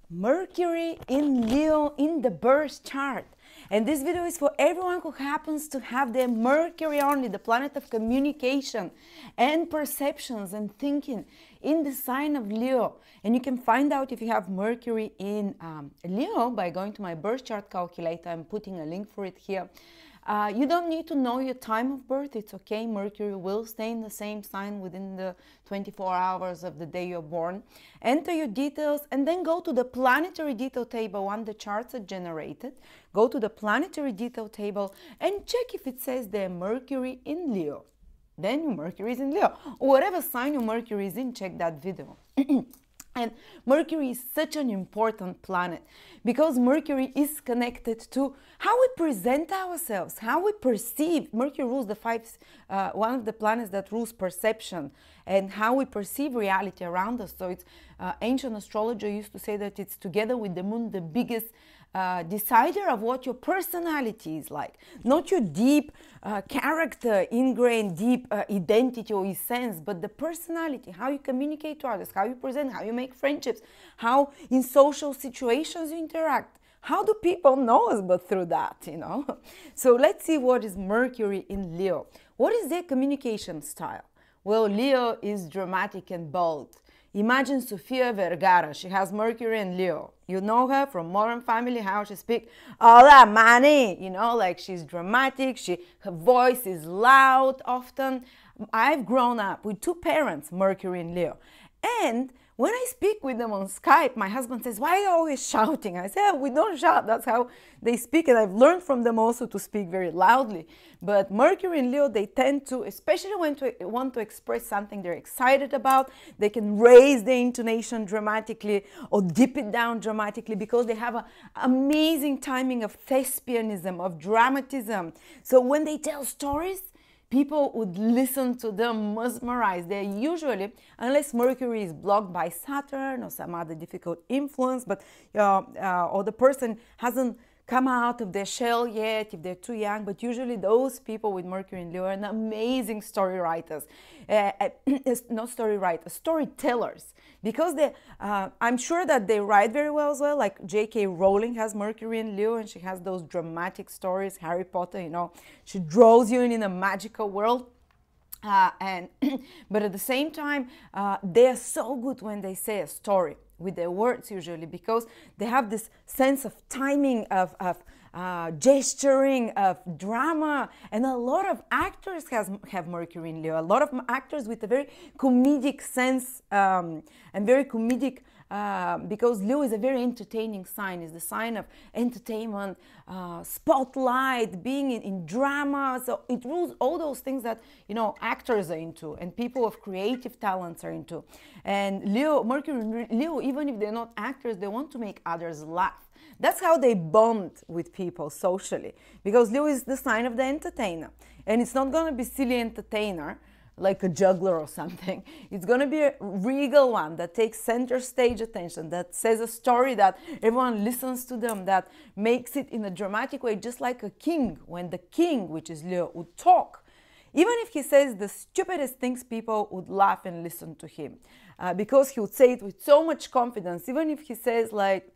Mercury in Leo in the birth chart. And this video is for everyone who happens to have their Mercury only, the planet of communication and perceptions and thinking in the sign of Leo. And you can find out if you have Mercury in Leo by going to my birth chart calculator. I'm putting a link for it here. You don't need to know your time of birth. It's okay. Mercury will stay in the same sign within the 24 hours of the day you're born. Enter your details and then go to the planetary detail table when the charts are generated. Go to the planetary detail table and check if it says there Mercury in Leo. Then your Mercury is in Leo. Or whatever sign your Mercury is in, check that video. And Mercury is such an important planet because Mercury is connected to how we present ourselves, how we perceive. Mercury rules one of the planets that rules perception and how we perceive reality around us. So it's ancient astrologer used to say that it's together with the moon the biggest decider of what your personality is like, not your deep character, ingrained deep identity or essence, but the personality, how you communicate to others, how you present, how you make friendships, how in social situations you interact. How do people know us but through that, you know? So let's see what is Mercury in Leo. What is their communication style? Well, Leo is dramatic and bold. Imagine Sofia Vergara. She has Mercury and Leo. You know her from Modern Family, how she speaks, all that money, you know, like she's dramatic, her voice is loud often. I've grown up with two parents, Mercury and Leo. And when I speak with them on Skype, my husband says, why are you always shouting? I say, oh, we don't shout, that's how they speak. And I've learned from them also to speak very loudly. But Mercury and Leo, they tend to, especially when they want to express something they're excited about, they can raise the intonation dramatically or dip it down dramatically because they have an amazing timing of thespianism, of dramatism. So when they tell stories, people would listen to them mesmerized. They're usually, unless Mercury is blocked by Saturn or some other difficult influence, but or the person hasn't come out of their shell yet, if they're too young, but usually those people with Mercury and Leo are amazing story writers, not story writers, storytellers, because I'm sure that they write very well as well, like J.K. Rowling has Mercury and Leo, and she has those dramatic stories, Harry Potter, you know, she draws you in a magical world. But at the same time, they're so good when they say a story with their words usually, because they have this sense of timing, of gesturing, of drama. And a lot of actors have Mercury in Leo. A lot of actors with a very comedic sense and very comedic, because Leo is a very entertaining sign. It's the sign of entertainment, spotlight, being in drama. So it rules all those things that, you know, actors are into and people of creative talents are into. And Leo, Mercury and Leo, even if they're not actors, they want to make others laugh. That's how they bond with people socially, because Leo is the sign of the entertainer. And it's not going to be silly entertainer like a juggler or something. It's going to be a regal one that takes center stage attention, that says a story that everyone listens to them, that makes it in a dramatic way, just like a king. When the king, which is Leo, would talk, even if he says the stupidest things, people would laugh and listen to him, because he would say it with so much confidence. Even if he says, like,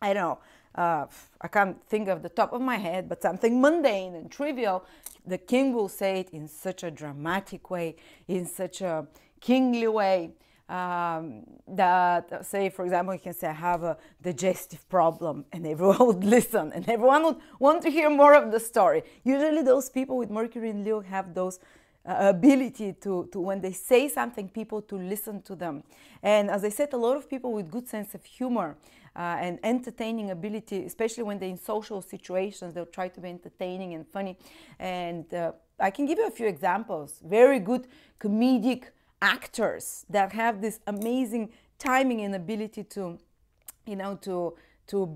I don't know, I can't think of the top of my head, but something mundane and trivial, the king will say it in such a dramatic way, in such a kingly way, that, say, for example, you can say, I have a digestive problem, and everyone would listen, and everyone would want to hear more of the story. Usually those people with Mercury and Leo have those ability to, when they say something, people to listen to them. And as I said, a lot of people with good sense of humor and entertaining ability, especially when they're in social situations, they'll try to be entertaining and funny. And I can give you a few examples. Very good comedic actors that have this amazing timing and ability to, you know, to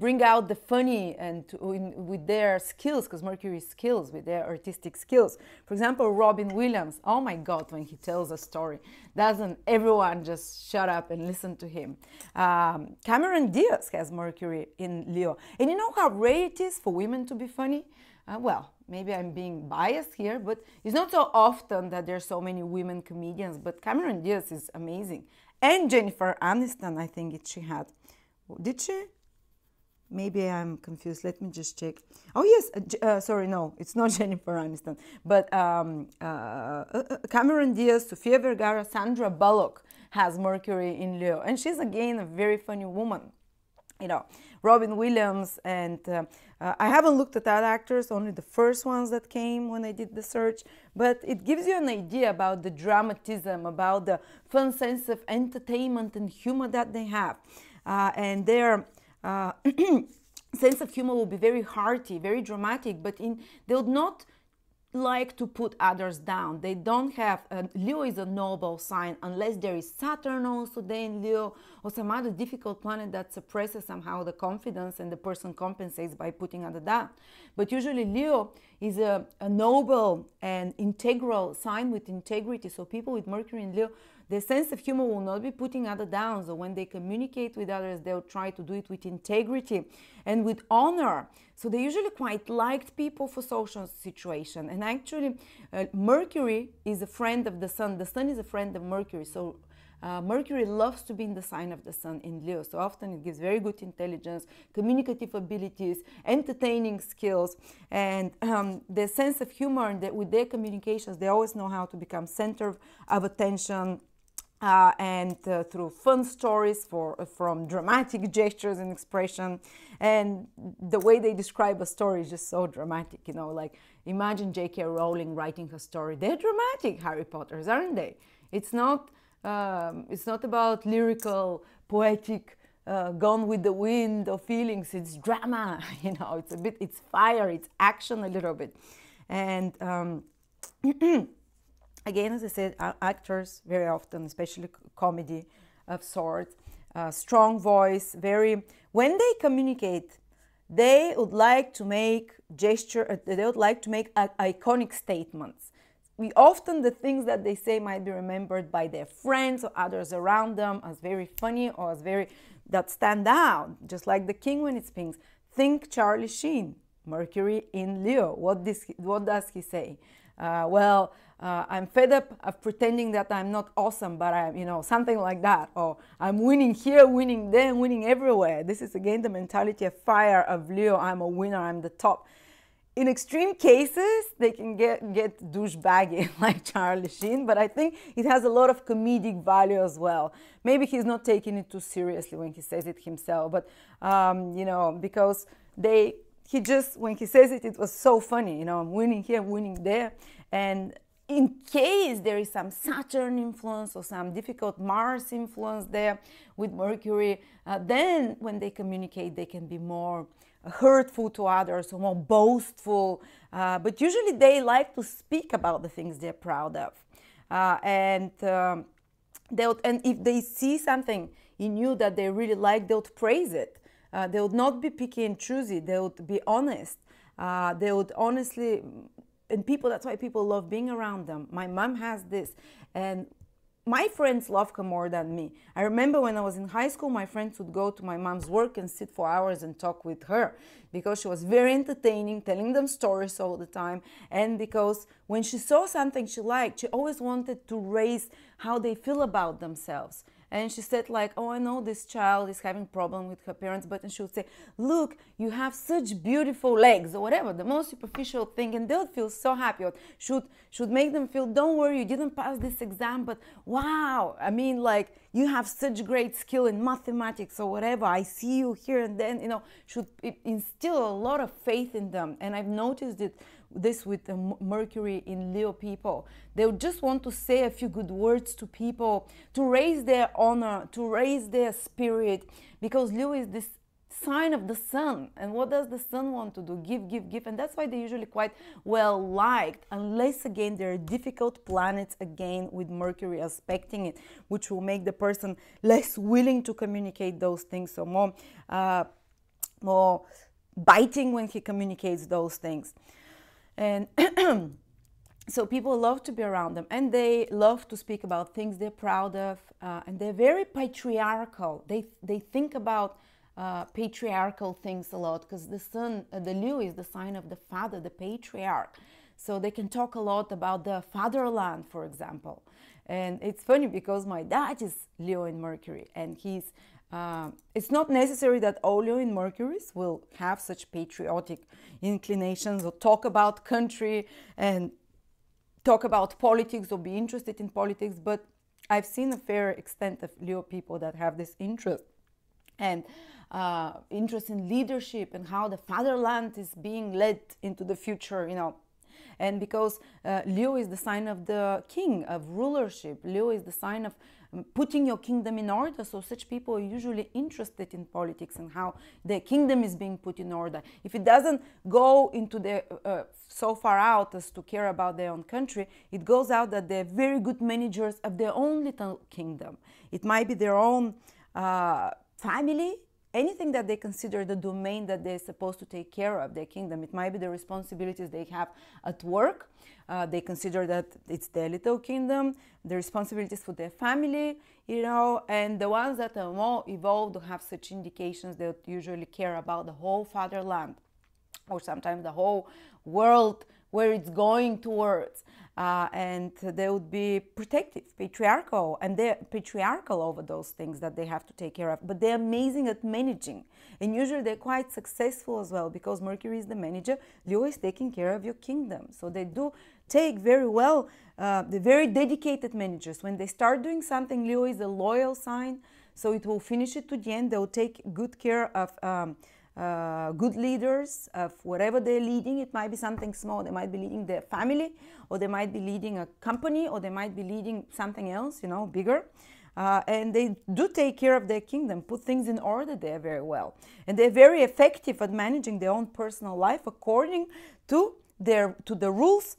bring out the funny and with their skills, because Mercury skills, with their artistic skills. For example, Robin Williams, oh my God, when he tells a story, doesn't everyone just shut up and listen to him? Cameron Diaz has Mercury in Leo. And you know how rare it is for women to be funny? Well, maybe I'm being biased here, but it's not so often that there's so many women comedians, but Cameron Diaz is amazing. And Jennifer Aniston, I think she had Did she? Maybe I'm confused. Let me just check. Oh yes, sorry, no, it's not Jennifer Aniston, but Cameron Diaz, Sofia Vergara, Sandra Bullock has Mercury in Leo, and she's again a very funny woman. You know, Robin Williams, and I haven't looked at that actors, only the first ones that came when I did the search, but it gives you an idea about the dramatism, about the fun sense of entertainment and humor that they have, and their sense of humor will be very hearty, very dramatic, but they would not like to put others down. They don't have, Leo is a noble sign unless there is Saturn also there in Leo or some other difficult planet that suppresses somehow the confidence and the person compensates by putting other down. But usually Leo is a noble and integral sign with integrity. So people with Mercury in Leo, their sense of humor will not be putting others down. So when they communicate with others, they'll try to do it with integrity and with honor. So they usually quite liked people for social situation. And actually, Mercury is a friend of the Sun. The Sun is a friend of Mercury. So Mercury loves to be in the sign of the Sun in Leo. So often it gives very good intelligence, communicative abilities, entertaining skills, and their sense of humor. And with their communications, they always know how to become center of attention. Through fun stories from dramatic gestures and expression, and the way they describe a story is just so dramatic, you know, like imagine J.K. Rowling writing her story. They're dramatic Harry Potters, aren't they? It's not about lyrical, poetic, gone with the wind or feelings. It's drama, you know, it's fire, it's action a little bit. And again, as I said, actors very often, especially comedy of sorts, strong voice, when they communicate, they would like to make they would like to make iconic statements. Often the things that they say might be remembered by their friends or others around them as very funny or as that stand out, just like the king when it speaks. Think Charlie Sheen, Mercury in Leo. What does he say? I'm fed up of pretending that I'm not awesome, but I'm, you know, something like that. Or I'm winning here, winning there, winning everywhere. This is again the mentality of fire of Leo. I'm a winner, I'm the top. In extreme cases, they can get douchebaggy like Charlie Sheen, but I think it has a lot of comedic value as well. Maybe he's not taking it too seriously when he says it himself, but you know, because when he says it, it was so funny, you know, I'm winning here, winning there. And in case there is some Saturn influence or some difficult Mars influence there with Mercury, then when they communicate, they can be more hurtful to others or more boastful. But usually they like to speak about the things they're proud of. And if they see something in you that they really like, they would praise it. They would not be picky and choosy. They would be honest. They would honestly... And that's why people love being around them. My mom has this, and my friends love her more than me. I remember when I was in high school, my friends would go to my mom's work and sit for hours and talk with her because she was very entertaining, telling them stories all the time. And because when she saw something she liked, she always wanted to raise how they feel about themselves. And she said like, oh, I know this child is having problem with her parents, but and she would say, look, you have such beautiful legs or whatever, the most superficial thing, and they'll feel so happy. Or should make them feel, don't worry, you didn't pass this exam, but wow, I mean, like, you have such great skill in mathematics or whatever, I see you here, and then, you know, should instill a lot of faith in them. And I've noticed this with the Mercury in Leo people. They would just want to say a few good words to people, to raise their honor, to raise their spirit, because Leo is this sign of the sun. And what does the sun want to do? Give, give, give. And that's why they're usually quite well liked, unless again there are difficult planets again with Mercury aspecting it, which will make the person less willing to communicate those things, so more biting when he communicates those things. And so people love to be around them, and they love to speak about things they're proud of, and they're very patriarchal. They think about patriarchal things a lot, because the Leo is the sign of the father, the patriarch. So they can talk a lot about the fatherland, for example. And it's funny because my dad is Leo in Mercury, and it's not necessary that all Leo in Mercuries will have such patriotic inclinations or talk about country and talk about politics or be interested in politics, but I've seen a fair extent of Leo people that have this interest and interest in leadership and how the fatherland is being led into the future, you know. And because Leo is the sign of the king, of rulership. Leo is the sign of putting your kingdom in order. So such people are usually interested in politics and how their kingdom is being put in order. If it doesn't go into the so far out as to care about their own country, it goes out that they're very good managers of their own little kingdom. It might be their own family, anything that they consider the domain that they're supposed to take care of, their kingdom. It might be the responsibilities they have at work. They consider that it's their little kingdom, the responsibilities for their family, you know, and the ones that are more evolved or have such indications, they usually care about the whole fatherland or sometimes the whole world where it's going towards. And they would be protective, patriarchal, and they're patriarchal over those things that they have to take care of. But they're amazing at managing. And usually they're quite successful as well because Mercury is the manager. Leo is taking care of your kingdom. So they do take very well, they're very dedicated managers. When they start doing something, Leo is a loyal sign. So it will finish it to the end. They'll take good care of good leaders of whatever they're leading. It might be something small. They might be leading their family, or they might be leading a company, or they might be leading something else, you know, bigger. And they do take care of their kingdom, put things in order there very well. And they're very effective at managing their own personal life according to the rules,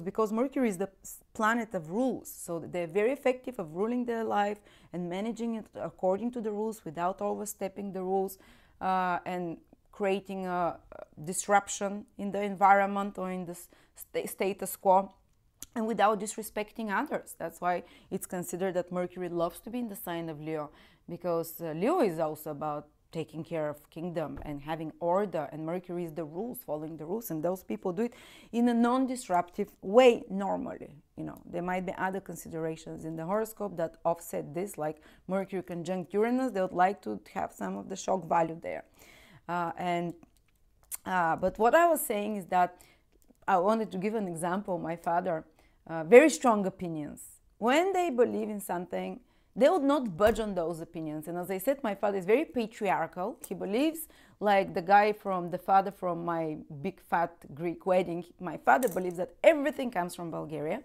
because Mercury is the planet of rules. So they're very effective of ruling their life and managing it according to the rules without overstepping the rules and creating a disruption in the environment or in the status quo, and without disrespecting others. That's why it's considered that Mercury loves to be in the sign of Leo, because Leo is also about taking care of kingdom and having order, and Mercury is the rules, following the rules, and those people do it in a non-disruptive way normally. You know, there might be other considerations in the horoscope that offset this, like Mercury conjunct Uranus. They would like to have some of the shock value there. But what I was saying is that I wanted to give an example. My father, very strong opinions. When they believe in something, they would not budge on those opinions. And as I said, my father is very patriarchal. He believes, like the father from my big fat Greek wedding, my father believes that everything comes from Bulgaria.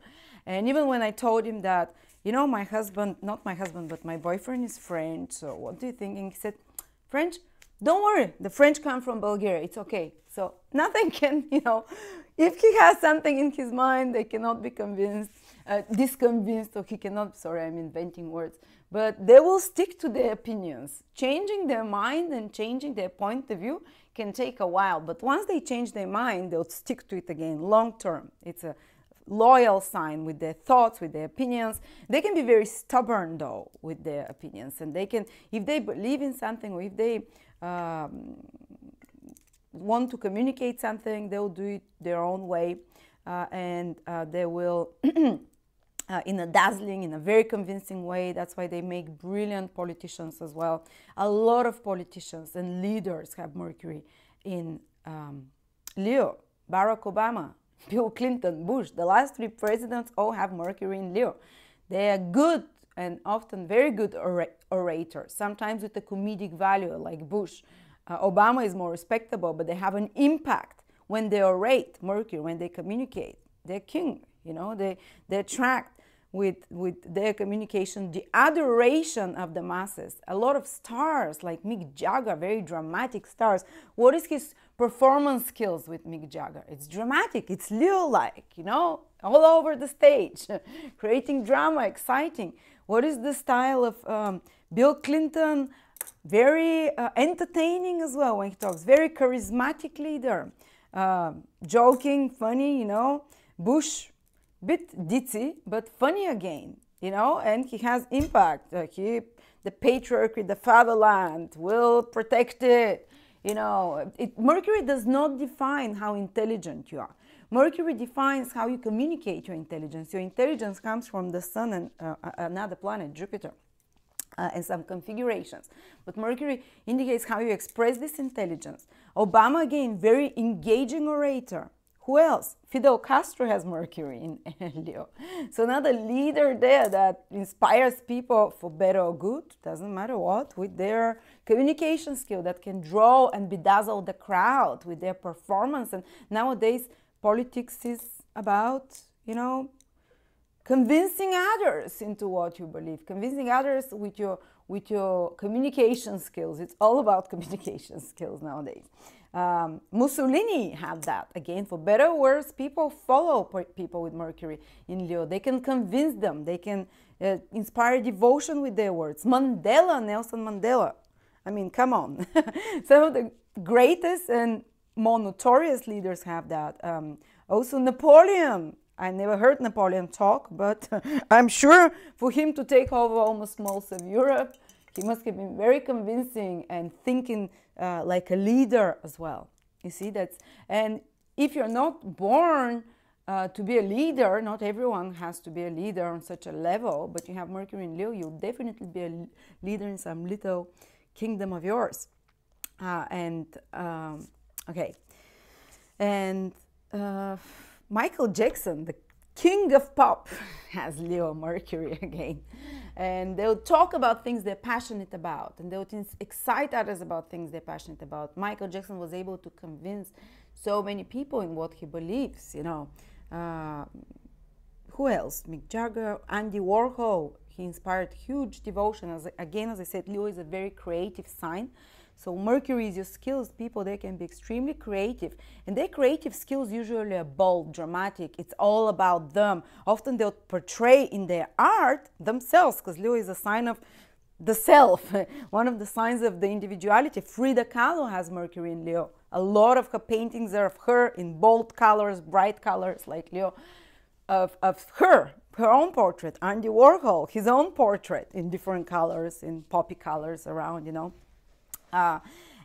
And even when I told him that, you know, my husband, not my husband, but my boyfriend is French, so what do you think? And he said, French? Don't worry, the French come from Bulgaria, it's okay. So nothing can, you know, if he has something in his mind, they cannot be convinced, disconvinced, or he cannot, sorry, I'm inventing words, but they will stick to their opinions. Changing their mind and changing their point of view can take a while, but once they change their mind, they'll stick to it again, long term. It's a loyal sign with their thoughts, with their opinions. They can be very stubborn though with their opinions, and they can, if they believe in something, or if they want to communicate something, they'll do it their own way, and they will in a dazzling, in a very convincing way. That's why they make brilliant politicians as well. A lot of politicians and leaders have Mercury in Leo. Barack Obama, Bill Clinton, Bush, the last three presidents all have Mercury in Leo. They are good and often very good orators, sometimes with a comedic value like Bush. Obama is more respectable, but they have an impact when they orate, Mercury, when they communicate. They're king, you know, they attract with their communication the adoration of the masses. A lot of stars like Mick Jagger, very dramatic stars. What is his performance skills with Mick Jagger? It's dramatic, it's Leo-like, you know, all over the stage, creating drama, exciting. What is the style of Bill Clinton? Very entertaining as well when he talks, very charismatic leader, joking, funny, you know. Bush, bit ditzy, but funny again, you know, and he has impact. The patriarchy, the fatherland, will protect it, you know. Mercury does not define how intelligent you are. Mercury defines how you communicate your intelligence. Your intelligence comes from the sun and another planet, Jupiter, and some configurations. But Mercury indicates how you express this intelligence. Obama, again, very engaging orator. Who else? Fidel Castro has Mercury in Leo. So another leader there that inspires people for better or good, doesn't matter what, with their communication skill that can draw and bedazzle the crowd with their performance. And nowadays, politics is about, you know, convincing others into what you believe, convincing others with your communication skills. It's all about communication skills nowadays. Mussolini had that. Again, for better or worse, people follow people with Mercury in Leo. They can convince them. They can inspire devotion with their words. Mandela, Nelson Mandela. I mean, come on. Some of the greatest and more notorious leaders have that. Also Napoleon. I never heard Napoleon talk, but I'm sure for him to take over almost most of Europe, he must have been very convincing and thinking like a leader as well. You see, and if you're not born to be a leader, not everyone has to be a leader on such a level, but you have Mercury in Leo, you'll definitely be a leader in some little kingdom of yours. Okay. And Michael Jackson, the king of pop, has Leo Mercury again. And they'll talk about things they're passionate about, and they'll excite others about things they're passionate about. Michael Jackson was able to convince so many people in what he believes, you know. Who else? Mick Jagger, Andy Warhol. He inspired huge devotion. As I said, Leo is a very creative sign. So Mercury is your skills. People, they can be extremely creative. And their creative skills usually are bold, dramatic. It's all about them. Often they'll portray in their art themselves, because Leo is a sign of the self, one of the signs of the individuality. Frida Kahlo has Mercury in Leo. A lot of her paintings are of her in bold colors, bright colors like Leo, of her own portrait. Andy Warhol, his own portrait in different colors, in poppy colors around, you know.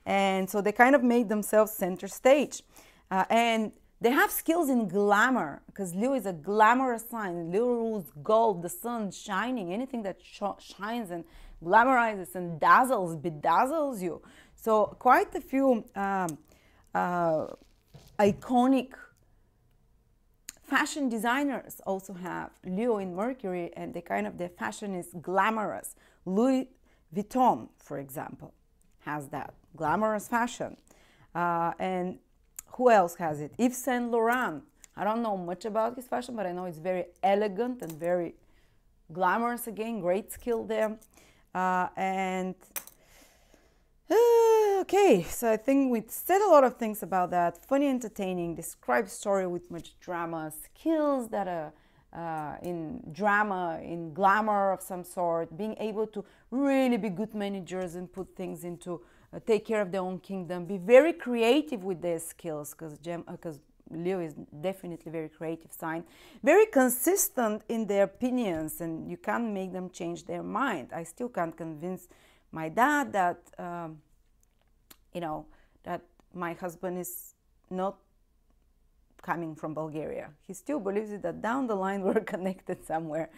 And so they kind of made themselves center stage. And they have skills in glamour, because Leo is a glamorous sign. Leo rules gold, the sun shining, anything that shines and glamorizes and bedazzles you. So quite a few iconic fashion designers also have Leo in Mercury, and their fashion is glamorous. Louis Vuitton, for example, has that glamorous fashion. And who else has it? Yves Saint Laurent. I don't know much about his fashion, but I know it's very elegant and very glamorous. Again, great skill there. Okay, so I think we said a lot of things about that. Funny, entertaining, describe story with much drama, skills that are in drama, in glamour of some sort, being able to really be good managers and put things into, take care of their own kingdom, be very creative with their skills, because Leo is definitely a very creative sign, very consistent in their opinions, and you can't make them change their mind. I still can't convince my dad that, that my husband is not coming from Bulgaria. He still believes that down the line we're connected somewhere,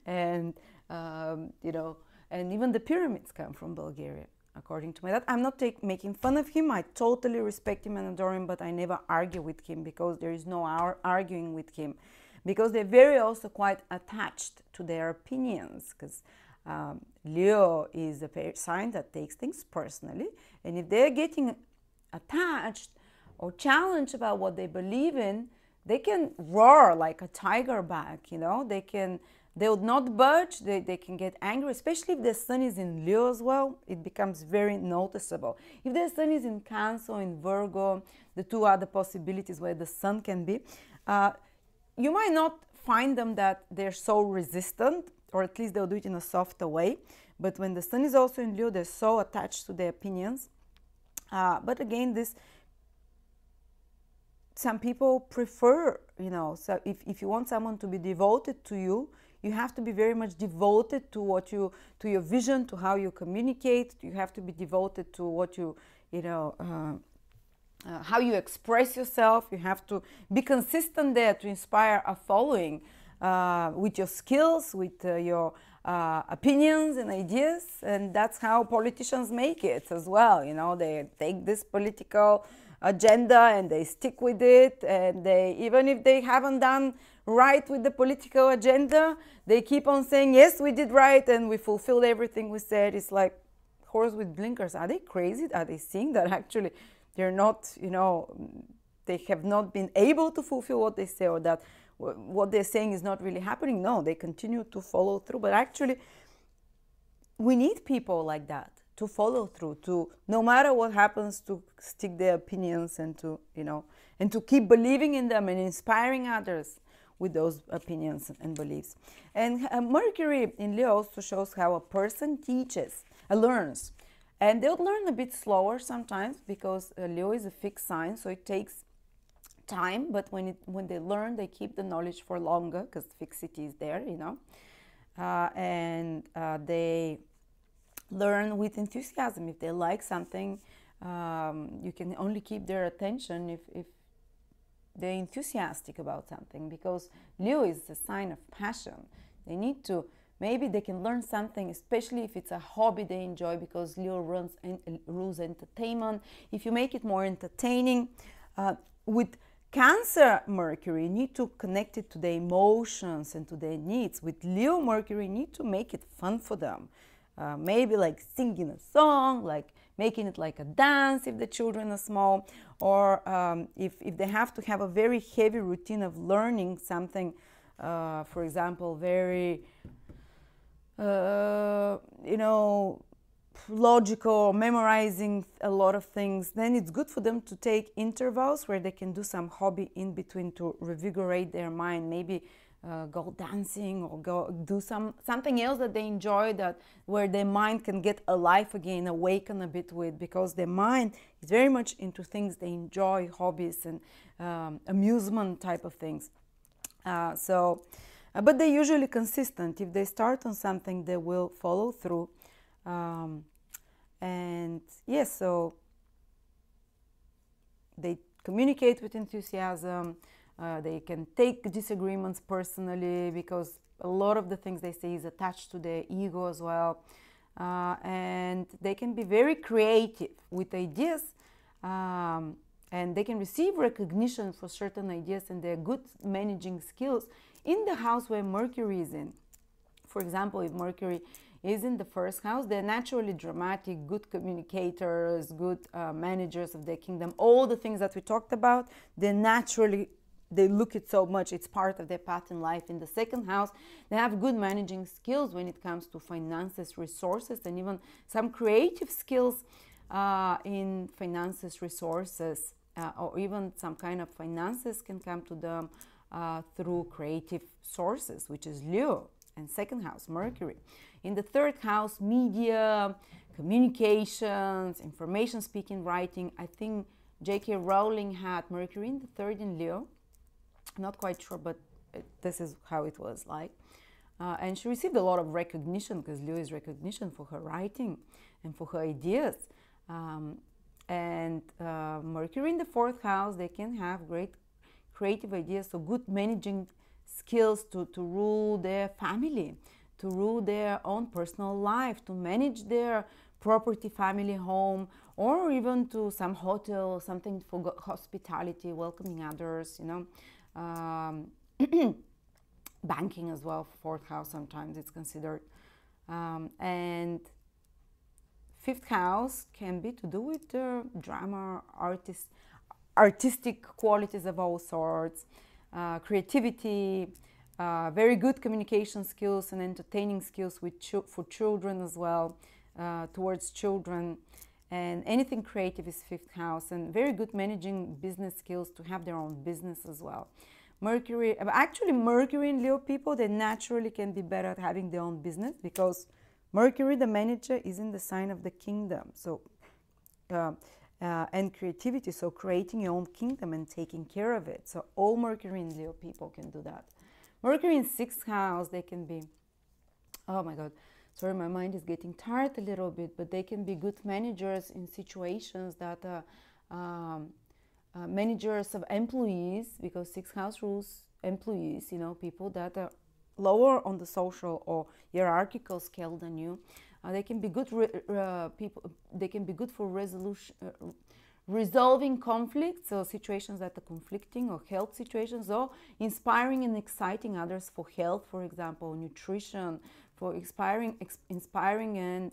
and and even the pyramids come from Bulgaria, according to my dad. I'm not making fun of him. I totally respect him and adore him, but I never argue with him, because there is no arguing with him, because they're very also quite attached to their opinions, because Leo is a sign that takes things personally, and if they're getting attached or challenged about what they believe in, they can roar like a tiger back, they would not budge, they can get angry, especially if the sun is in Leo as well. It becomes very noticeable. If the sun is in Cancer or in Virgo, the two other possibilities where the sun can be, you might not find them that they're so resistant, or at least they'll do it in a softer way. But when the sun is also in Leo, they're so attached to their opinions. But again, some people prefer, so if you want someone to be devoted to you, you have to be very much devoted to to your vision, to how you communicate. You have to be devoted to what how you express yourself. You have to be consistent there to inspire a following with your skills, with your opinions and ideas. And that's how politicians make it as well. You know, they take this political agenda and they stick with it, and they, even if they haven't done right with the political agenda, they keep on saying, yes, we did right and we fulfilled everything we said. It's like horse with blinkers. Are they crazy? Are they seeing that actually they're not, you know, they have not been able to fulfill what they say, or that what they're saying is not really happening? No, they continue to follow through. But actually, we need people like that to follow through, to, no matter what happens, to stick their opinions and to, you know, and to keep believing in them and inspiring others with those opinions and beliefs. And Mercury in Leo also shows how a person teaches, learns. And they'll learn a bit slower sometimes, because Leo is a fixed sign, so it takes time. But when they learn, they keep the knowledge for longer, because fixity is there, you know. They learn with enthusiasm. If they like something, you can only keep their attention if they're enthusiastic about something, because Leo is a sign of passion. They need to, maybe they can learn something, especially if it's a hobby they enjoy, because Leo rules entertainment. If you make it more entertaining, with Cancer Mercury, you need to connect it to their emotions and to their needs. With Leo Mercury, you need to make it fun for them. Maybe like singing a song, like making it like a dance if the children are small, or if they have to have a very heavy routine of learning something, for example, very, you know, logical, memorizing a lot of things, then it's good for them to take intervals where they can do some hobby in between to revigorate their mind. Maybe go dancing, or go do something else that they enjoy, that where their mind can get alive again, awaken a bit with, because their mind is very much into things they enjoy, hobbies and amusement type of things. But they're usually consistent. If they start on something, they will follow through. And yes, so they communicate with enthusiasm. They can take disagreements personally, because a lot of the things they say is attached to their ego as well. And they can be very creative with ideas, and they can receive recognition for certain ideas, and their good managing skills in the house where Mercury is in. For example, if Mercury is in the first house, they're naturally dramatic, good communicators, good managers of their kingdom. All the things that we talked about, they look it so much, it's part of their path in life. In the second house, they have good managing skills when it comes to finances, resources, and even some creative skills in finances, resources, or even some kind of finances can come to them through creative sources, which is Leo and second house, Mercury. In the third house, media, communications, information speaking, writing. I think J.K. Rowling had Mercury in the third in Leo. Not quite sure, but this is how it was like. And she received a lot of recognition, because Leo is recognition for her writing and for her ideas. Mercury in the fourth house, they can have great creative ideas, so good managing skills to rule their family, to rule their own personal life, to manage their property, family, home, or even to some hotel, something for hospitality, welcoming others, you know. Banking as well, fourth house, sometimes it's considered. And fifth house can be to do with drama, artistic qualities of all sorts, creativity, very good communication skills and entertaining skills for children as well, towards children. And anything creative is fifth house, and very good managing business skills to have their own business as well. Actually Mercury in Leo people, they naturally can be better at having their own business, because Mercury, the manager, is in the sign of the kingdom. So and creativity, so creating your own kingdom and taking care of it. So all Mercury in Leo people can do that. Mercury in sixth house, they can be, oh my God, sorry, my mind is getting tired a little bit, but they can be good managers in situations that managers of employees, because sixth house rules employees, you know, people that are lower on the social or hierarchical scale than you. They can be good people. They can be good for resolving conflicts or situations that are conflicting, or health situations, or inspiring and exciting others for health, for example, nutrition, for inspiring and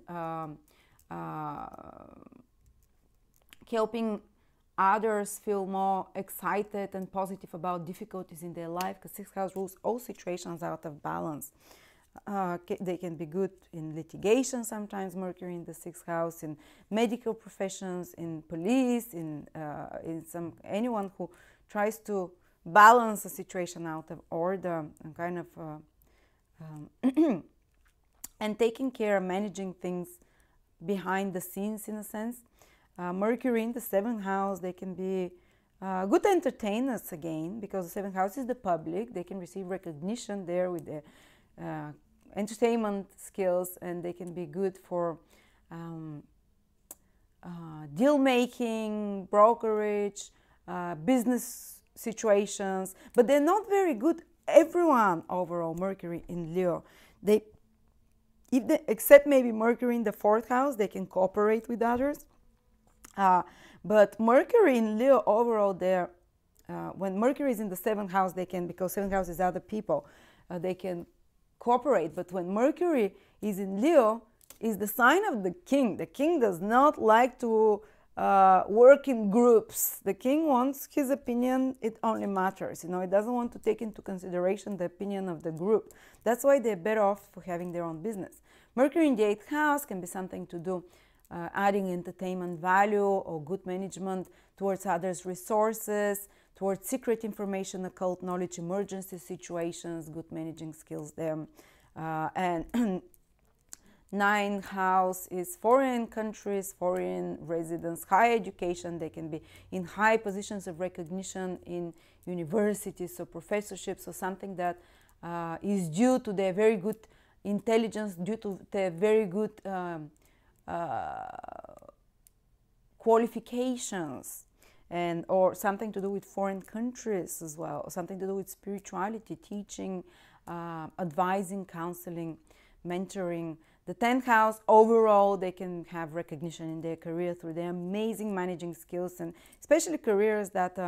helping others feel more excited and positive about difficulties in their life, because sixth house rules all situations out of balance. They can be good in litigation sometimes, Mercury in the sixth house, in medical professions, in police, in anyone who tries to balance a situation out of order, and kind of and taking care of managing things behind the scenes, in a sense. Mercury in the seventh house, they can be good entertainers again, because the seventh house is the public. They can receive recognition there with their entertainment skills, and they can be good for deal making, brokerage, business situations, but they're not very good. Everyone overall, Mercury in Leo, except maybe Mercury in the fourth house, they can cooperate with others. But Mercury in Leo overall, there, when Mercury is in the seventh house, they can, because seventh house is other people, they can cooperate. But when Mercury is in Leo, is the sign of the king. The king does not like to work in groups. The king wants his opinion. It only matters. You know, it doesn't want to take into consideration the opinion of the group. That's why they're better off for having their own business. Mercury in the eighth house can be something to do adding entertainment value or good management towards others' resources, towards secret information, occult knowledge, emergency situations, good managing skills there. And ninth house is foreign countries, foreign residents, higher education. They can be in high positions of recognition in universities or professorships, or something that is due to their very good intelligence, due to their very good qualifications, and or something to do with foreign countries as well, or something to do with spirituality, teaching, advising, counseling, mentoring. The 10th house, overall, they can have recognition in their career through their amazing managing skills, and especially careers that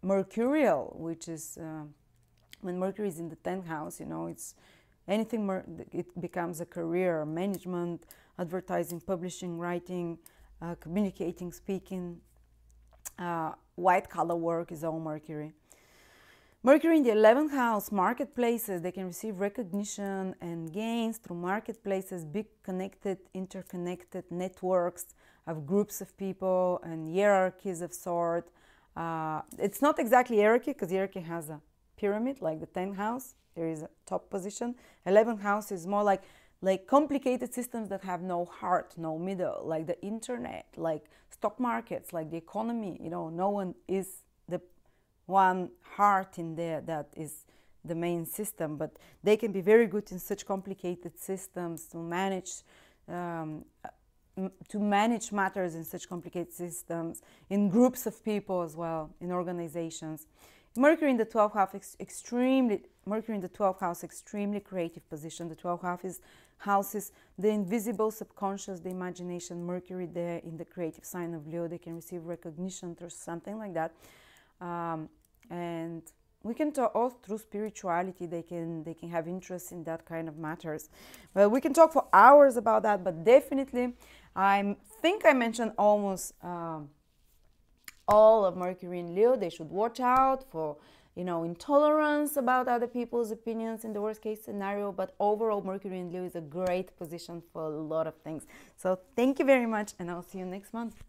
mercurial, which is when Mercury is in the 10th house, you know, it's anything, it becomes a career, management, advertising, publishing, writing, communicating, speaking. White collar work is all Mercury. Mercury in the 11th house, marketplaces. They can receive recognition and gains through marketplaces, big connected, interconnected networks of groups of people and hierarchies of sort. It's not exactly hierarchy, because hierarchy has a pyramid, like the 10th house. There is a top position. 11th house is more like complicated systems that have no heart, no middle, like the internet, like stock markets, like the economy. You know, no one is the one heart in there that is the main system, but they can be very good in such complicated systems to manage matters in such complicated systems, in groups of people as well, in organizations. Mercury in the 12th house, Mercury in the 12th house, extremely creative position. The 12th house is the invisible, subconscious, the imagination. Mercury there in the creative sign of Leo, they can receive recognition through something like that. And we can talk all through spirituality. They can have interest in that kind of matters. Well, we can talk for hours about that, but definitely, I think I mentioned almost all of Mercury in Leo. They should watch out for, you know, intolerance about other people's opinions in the worst case scenario. But overall, Mercury in Leo is a great position for a lot of things. So thank you very much, and I'll see you next month.